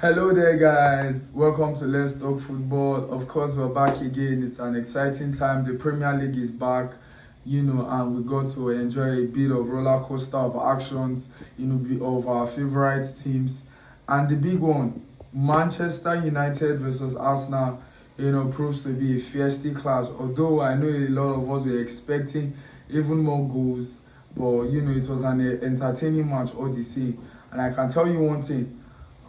Hello there, guys. Welcome to Let's Talk Football. Of course, we're back again. It's an exciting time. The Premier League is back, and we got to enjoy a bit of roller coaster of actions, of our favorite teams. And the big one, Manchester United versus Arsenal, proves to be a feisty clash. Although I know a lot of us were expecting even more goals, but it was an entertaining match all the same. And I can tell you one thing.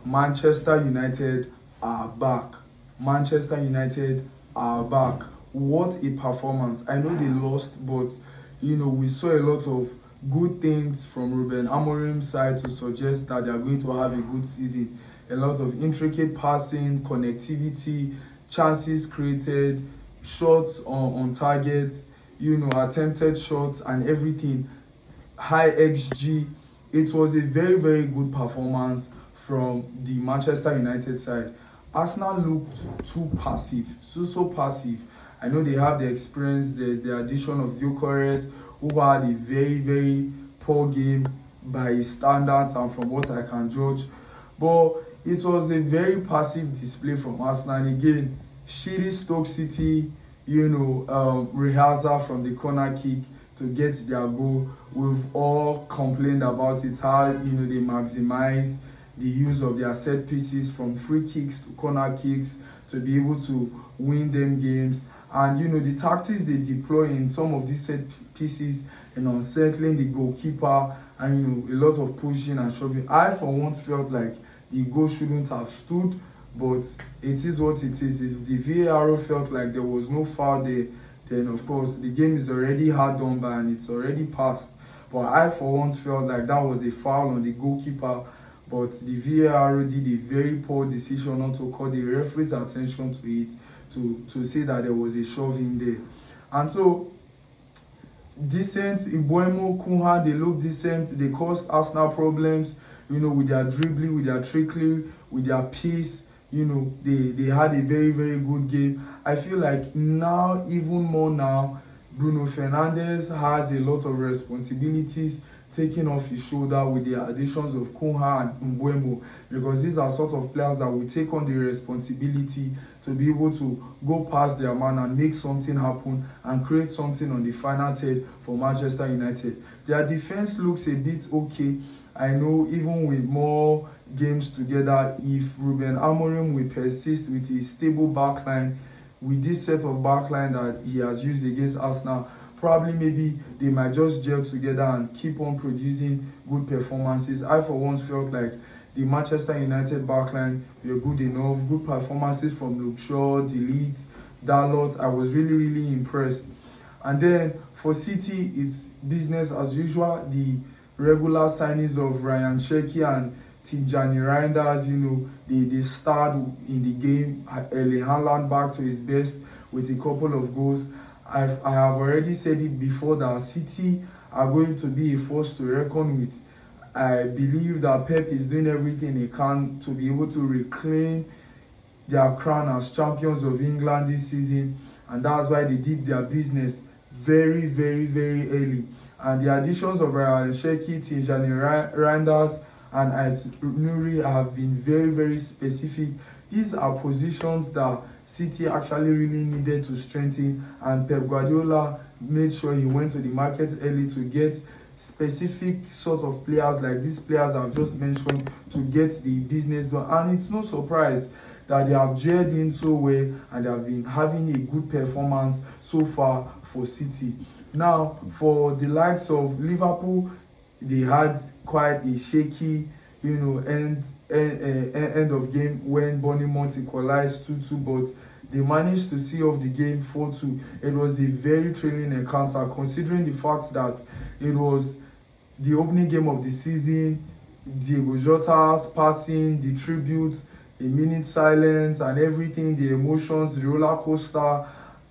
Manchester United are back. Manchester United are back. What a performance. I know they lost, but we saw a lot of good things from Ruben Amorim's side to suggest that they are going to have a good season. A lot of intricate passing, connectivity, chances created, shots on target, attempted shots and everything. High XG. It was a very, very good performance from the Manchester United side. Arsenal looked too passive, so passive. I know they have the experience. There's the addition of Gyökeres, who had a very, very poor game by his standards and from what I can judge. But it was a very passive display from Arsenal. And again, shitty Stoke City, rehearsal from the corner kick to get their goal. We've all complained about it, how they maximize the use of their set pieces from free kicks to corner kicks to be able to win them games. And the tactics they deploy in some of these set pieces and unsettling the goalkeeper and a lot of pushing and shoving. I for once felt like the goal shouldn't have stood, but it is what it is. If the VAR felt like there was no foul there, then of course the game is already hard done by and it's already passed. But I for once felt like that was a foul on the goalkeeper. But the VAR did a very poor decision not to call the referee's attention to it, to say that there was a shove in there. And so, decent, Ibuemo, Kunha, they look decent. They caused Arsenal problems, with their dribbling, with their trickery, with their pace. They had a very, very good game. I feel like now, even more now, Bruno Fernandes has a lot of responsibilities taken off his shoulder with the additions of Kunha and Mbeumo, because these are sort of players that will take on the responsibility to be able to go past their man and make something happen and create something on the final third for Manchester United. Their defense looks a bit okay. I know even with more games together, if Ruben Amorim will persist with his stable backline, with this set of backline that he has used against Arsenal, probably maybe they might just gel together and keep on producing good performances. I for once felt like the Manchester United backline were good enough. Good performances from Luke Shaw, Delete, Dalot. I was really, really impressed. And then for City, it's business as usual. The regular signings of Ryan Cherki and Tijani Reinders, they starred in the game. Erling Haaland back to his best with a couple of goals. I have already said it before that City are going to be a force to reckon with. I believe that Pep is doing everything he can to be able to reclaim their crown as champions of England this season, and that's why they did their business very, very, very early. And the additions of Ryan Cherki, Tijani Reinders, and Ait Nuri have been very, very specific. These are positions that City actually really needed to strengthen, and Pep Guardiola made sure he went to the market early to get specific sort of players like these players I've just mentioned to get the business done. And it's no surprise that they have gelled in so well and they have been having a good performance so far for City. Now, for the likes of Liverpool, they had quite a shaky, end of game when Bournemouth equalized 2-2, but they managed to see off the game 4-2. It was a very thrilling encounter, considering the fact that it was the opening game of the season. Diego Jota's passing, the tributes, a minute silence, and everything, the emotions, the roller coaster,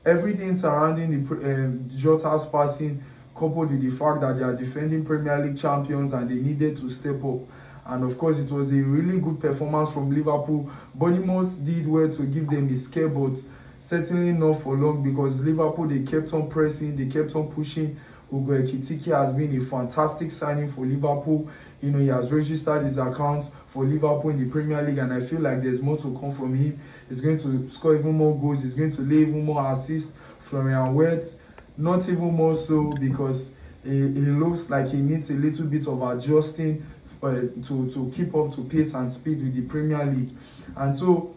everything surrounding the Jota's passing, coupled with the fact that they are defending Premier League champions and they needed to step up. And of course, it was a really good performance from Liverpool. Bournemouth did well to give them a scare, but certainly not for long, because Liverpool, they kept on pressing, they kept on pushing. Ugo Ekitike has been a fantastic signing for Liverpool. You know, he has registered his account for Liverpool in the Premier League, and I feel like there's more to come from him. He's going to score even more goals. He's going to lay even more assists. Florian Wirtz, not even more so, because he looks like he needs a little bit of adjusting to keep up to pace and speed with the Premier League. And so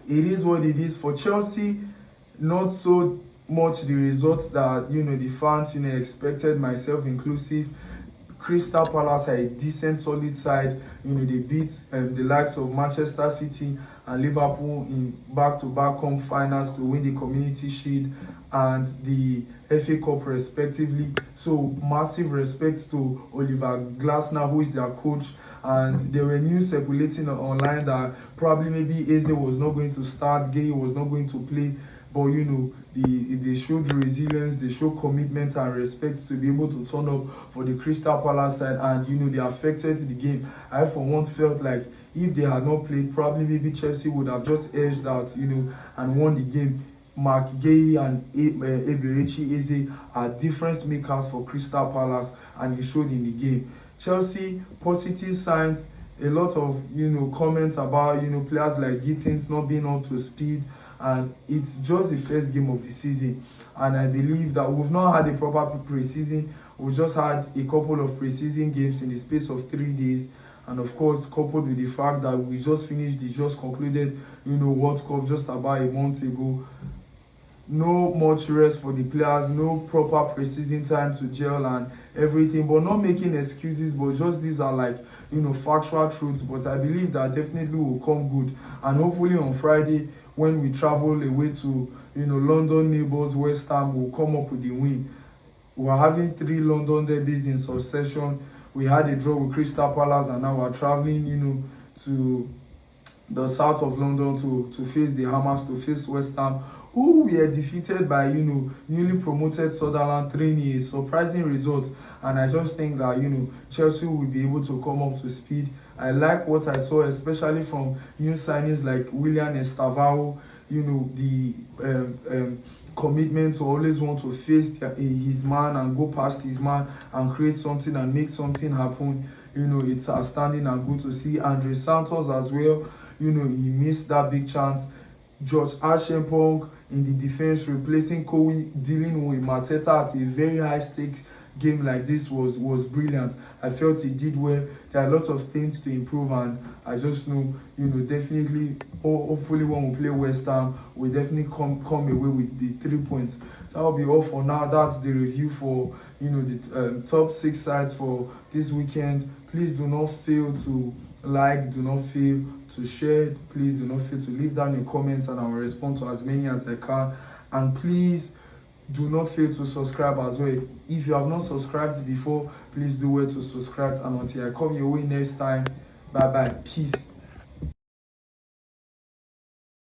it is what it is. For Chelsea, not so much the results that, you know, the fans, you know, expected, myself inclusive. Crystal Palace are a decent, solid side. You know, they beat the likes of Manchester City and Liverpool in back-to-back finals to win the Community Shield and the FA Cup respectively. So massive respect to Oliver Glasner, who is their coach. And there were news circulating online that probably maybe Eze was not going to start, Gay was not going to play. But you know, they showed resilience, they showed commitment and respect to be able to turn up for the Crystal Palace side, and you know, they affected the game. I for once felt like if they had not played, probably maybe Chelsea would have just edged out, you know, and won the game. Mark Gay and Eberechi Eze are difference makers for Crystal Palace, and it showed in the game. Chelsea, positive signs, a lot of, you know, comments about, you know, players like Gittins not being up to speed, and it's just the first game of the season, and I believe that we've not had a proper pre-season. We just had a couple of pre-season games in the space of 3 days, and of course coupled with the fact that we just finished the just concluded, you know, World Cup just about a month ago. No much rest for the players, no proper pre-season time to gel and everything, but not making excuses, but just these are like, you know, factual truths. But I believe that definitely will come good, and hopefully on Friday when we travel away to, you know, London neighbours West Ham, will come up with the win. We're having 3 London derbies in succession. We had a draw with Crystal Palace, and now we're traveling, you know, to the south of London to face the Hammers, to face West Ham, who were defeated by, you know, newly promoted Sunderland 3-0, a surprising result. And I just think that, you know, Chelsea will be able to come up to speed. I like what I saw, especially from new signings like Willian Estavao. You know, the commitment to always want to face his man and go past his man and create something and make something happen. You know, it's outstanding and good to see. Andre Santos as well. You know, he missed that big chance. George Aschenpong in the defense, replacing Kowi, dealing with Mateta at a very high stakes game like this was brilliant. I felt he did well. There are lots of things to improve, and I just know, you know, definitely, hopefully when we play West Ham, we definitely come away with the 3 points. So that'll be all for now. That's the review for, you know, the top 6 sides for this weekend. Please do not fail to like, do not fail to share, please do not fail to leave down your comments, and I will respond to as many as I can. And please do not fail to subscribe as well. If you have not subscribed before, please do well to subscribe, and until I come your way next time, bye bye, peace.